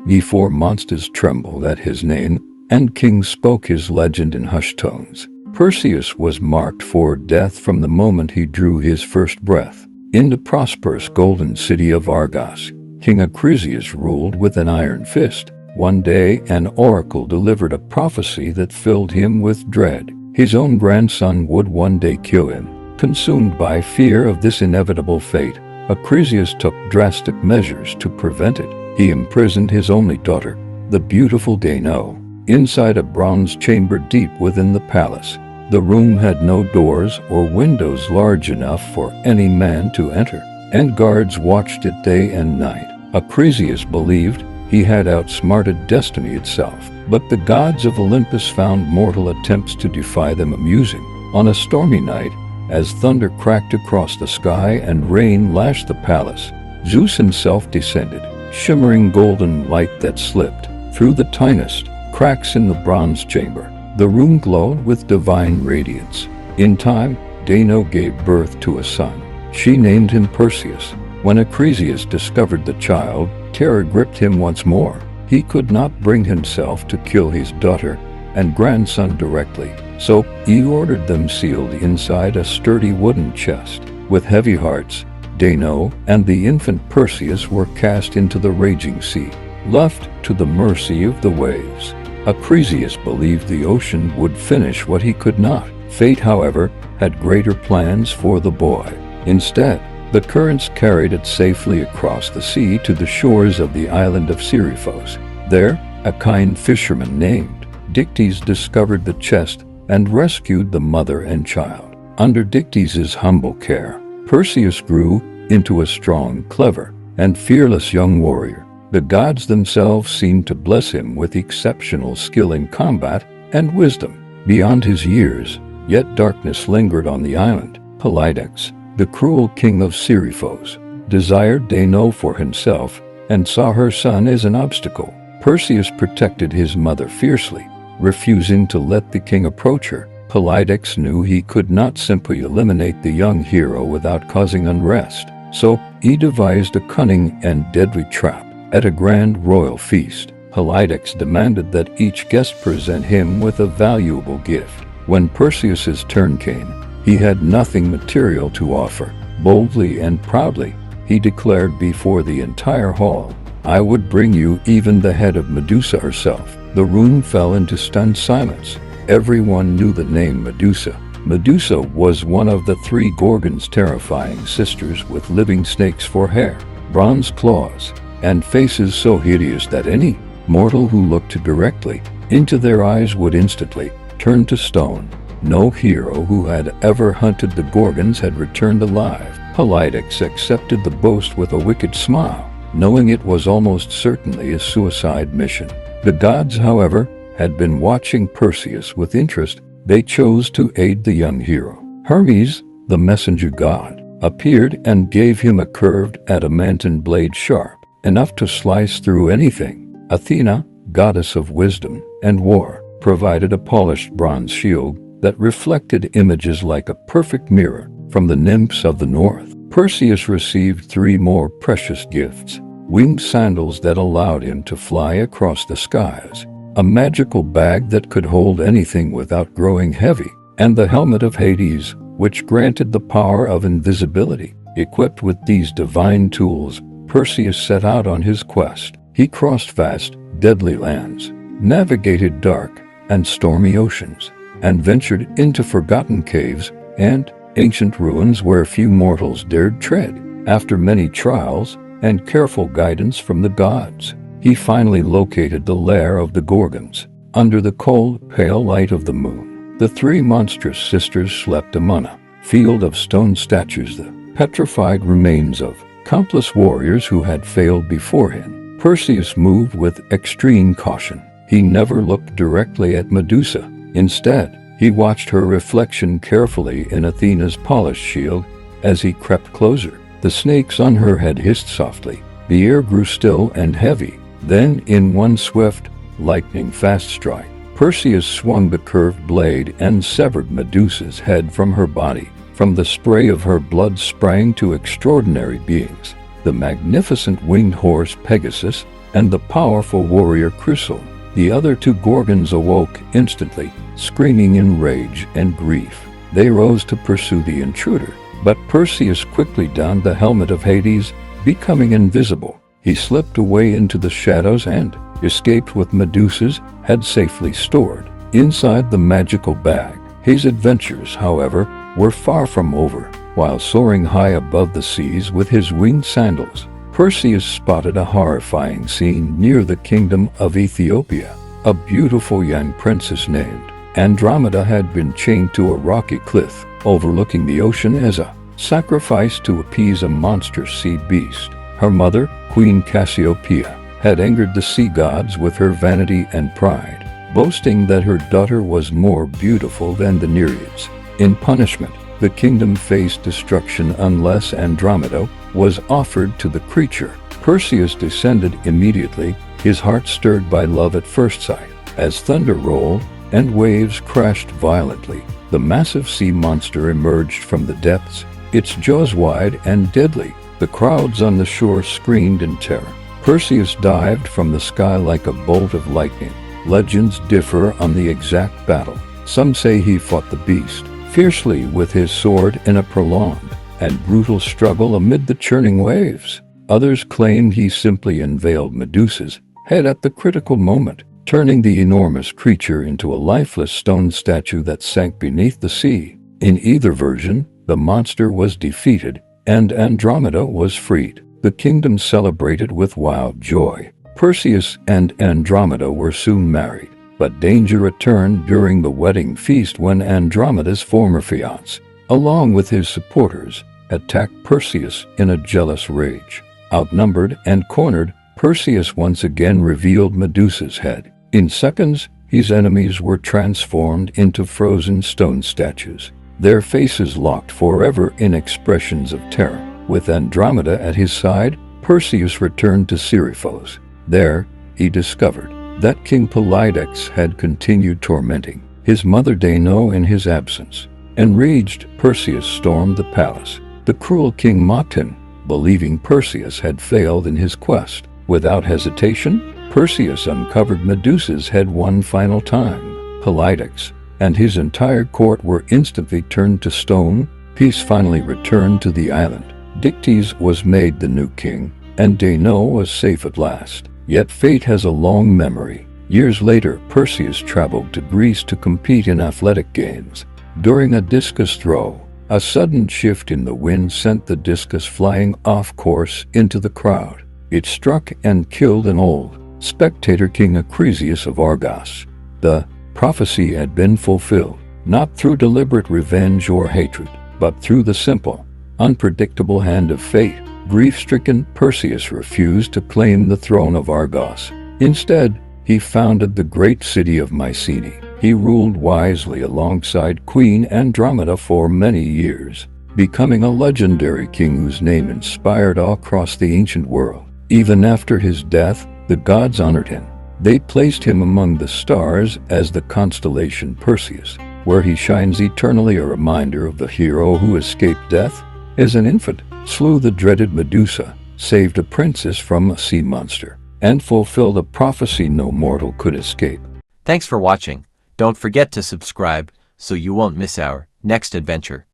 before monsters trembled at his name, and kings spoke his legend in hushed tones. Perseus was marked for death from the moment he drew his first breath. In the prosperous golden city of Argos, King Acrisius ruled with an iron fist. One day, an oracle delivered a prophecy that filled him with dread. His own grandson would one day kill him. Consumed by fear of this inevitable fate, Acrisius took drastic measures to prevent it. He imprisoned his only daughter, the beautiful Danae, inside a bronze chamber deep within the palace. The room had no doors or windows large enough for any man to enter, and guards watched it day and night. Acrisius believed he had outsmarted destiny itself, but the gods of Olympus found mortal attempts to defy them amusing. On a stormy night, as thunder cracked across the sky and rain lashed the palace, Zeus himself descended, shimmering golden light that slipped through the tiniest cracks in the bronze chamber. The room glowed with divine radiance. In time, Danae gave birth to a son. She named him Perseus. When Acrisius discovered the child, terror gripped him once more. He could not bring himself to kill his daughter and grandson directly, so he ordered them sealed inside a sturdy wooden chest. With heavy hearts, Danae and the infant Perseus were cast into the raging sea, left to the mercy of the waves. Acrisius believed the ocean would finish what he could not. Fate, however, had greater plans for the boy. Instead, the currents carried it safely across the sea to the shores of the island of Seriphos. There, a kind fisherman named Dictys discovered the chest and rescued the mother and child. Under Dictys' humble care, Perseus grew into a strong, clever, and fearless young warrior. The gods themselves seemed to bless him with exceptional skill in combat and wisdom. Beyond his years, yet darkness lingered on the island. Polydex, the cruel king of Seriphos, desired Danae for himself and saw her son as an obstacle. Perseus protected his mother fiercely, refusing to let the king approach her. Polydex knew he could not simply eliminate the young hero without causing unrest, so he devised a cunning and deadly trap. At a grand royal feast, Polydex demanded that each guest present him with a valuable gift. When Perseus's turn came, he had nothing material to offer. Boldly and proudly, he declared before the entire hall, "I would bring you even the head of Medusa herself." The room fell into stunned silence. Everyone knew the name Medusa. Medusa was one of the three Gorgons' terrifying sisters with living snakes for hair, bronze claws, and faces so hideous that any mortal who looked directly into their eyes would instantly turn to stone. No hero who had ever hunted the Gorgons had returned alive. Polydex accepted the boast with a wicked smile, knowing it was almost certainly a suicide mission. The gods, however, had been watching Perseus with interest. They chose to aid the young hero. Hermes, the messenger god, appeared and gave him a curved adamantine blade sharp enough to slice through anything. Athena, goddess of wisdom and war, provided a polished bronze shield that reflected images like a perfect mirror from the nymphs of the north. Perseus received three more precious gifts: winged sandals that allowed him to fly across the skies, a magical bag that could hold anything without growing heavy, and the helmet of Hades, which granted the power of invisibility. Equipped with these divine tools, Perseus set out on his quest. He crossed vast, deadly lands, navigated dark and stormy oceans, and ventured into forgotten caves and ancient ruins where few mortals dared tread. After many trials and careful guidance from the gods, he finally located the lair of the Gorgons. Under the cold, pale light of the moon, the three monstrous sisters slept among a field of stone statues, the petrified remains of countless warriors who had failed before him. Perseus moved with extreme caution. He never looked directly at Medusa. Instead, he watched her reflection carefully in Athena's polished shield. As he crept closer, the snakes on her head hissed softly. The air grew still and heavy. Then, in one swift, lightning-fast strike, Perseus swung the curved blade and severed Medusa's head from her body. From the spray of her blood sprang two extraordinary beings: the magnificent winged horse Pegasus and the powerful warrior Chrysil. The other two Gorgons awoke instantly, screaming in rage and grief. They rose to pursue the intruder, but Perseus quickly donned the helmet of Hades, becoming invisible. He slipped away into the shadows and escaped with Medusa's head safely stored inside the magical bag. His adventures, however, were far from over. While soaring high above the seas with his winged sandals, Perseus spotted a horrifying scene near the kingdom of Ethiopia. A beautiful young princess named Andromeda had been chained to a rocky cliff overlooking the ocean as a sacrifice to appease a monster sea beast. Her mother, Queen Cassiopeia, had angered the sea gods with her vanity and pride, boasting that her daughter was more beautiful than the Nereids. In punishment, the kingdom faced destruction unless Andromeda was offered to the creature. Perseus descended immediately, his heart stirred by love at first sight. As thunder rolled and waves crashed violently, the massive sea monster emerged from the depths, its jaws wide and deadly. The crowds on the shore screamed in terror. Perseus dived from the sky like a bolt of lightning. Legends differ on the exact battle. Some say he fought the beast fiercely with his sword in a prolonged and brutal struggle amid the churning waves. Others claim he simply unveiled Medusa's head at the critical moment, turning the enormous creature into a lifeless stone statue that sank beneath the sea. In either version, the monster was defeated and Andromeda was freed. The kingdom celebrated with wild joy. Perseus and Andromeda were soon married, but danger returned during the wedding feast when Andromeda's former fiancé, along with his supporters, attacked Perseus in a jealous rage. Outnumbered and cornered, Perseus once again revealed Medusa's head. In seconds, his enemies were transformed into frozen stone statues, their faces locked forever in expressions of terror. With Andromeda at his side, Perseus returned to Seriphos. There, he discovered that King Polydex had continued tormenting his mother Danae in his absence. Enraged, Perseus stormed the palace. The cruel king mocked him, believing Perseus had failed in his quest. Without hesitation, Perseus uncovered Medusa's head one final time. Polydex and his entire court were instantly turned to stone. Peace finally returned to the island. Dictys was made the new king, and Danae was safe at last. Yet fate has a long memory. Years later, Perseus traveled to Greece to compete in athletic games. During a discus throw, a sudden shift in the wind sent the discus flying off course into the crowd. It struck and killed an old spectator, King Acrisius of Argos. The prophecy had been fulfilled, not through deliberate revenge or hatred, but through the simple, unpredictable hand of fate. Grief-stricken, Perseus refused to claim the throne of Argos. Instead, he founded the great city of Mycenae. He ruled wisely alongside Queen Andromeda for many years, becoming a legendary king whose name inspired awe across the ancient world. Even after his death, the gods honored him. They placed him among the stars as the constellation Perseus, where he shines eternally, a reminder of the hero who escaped death as an infant, slew the dreaded Medusa, saved a princess from a sea monster, and fulfilled a prophecy no mortal could escape. Thanks for watching. Don't forget to subscribe so you won't miss our next adventure.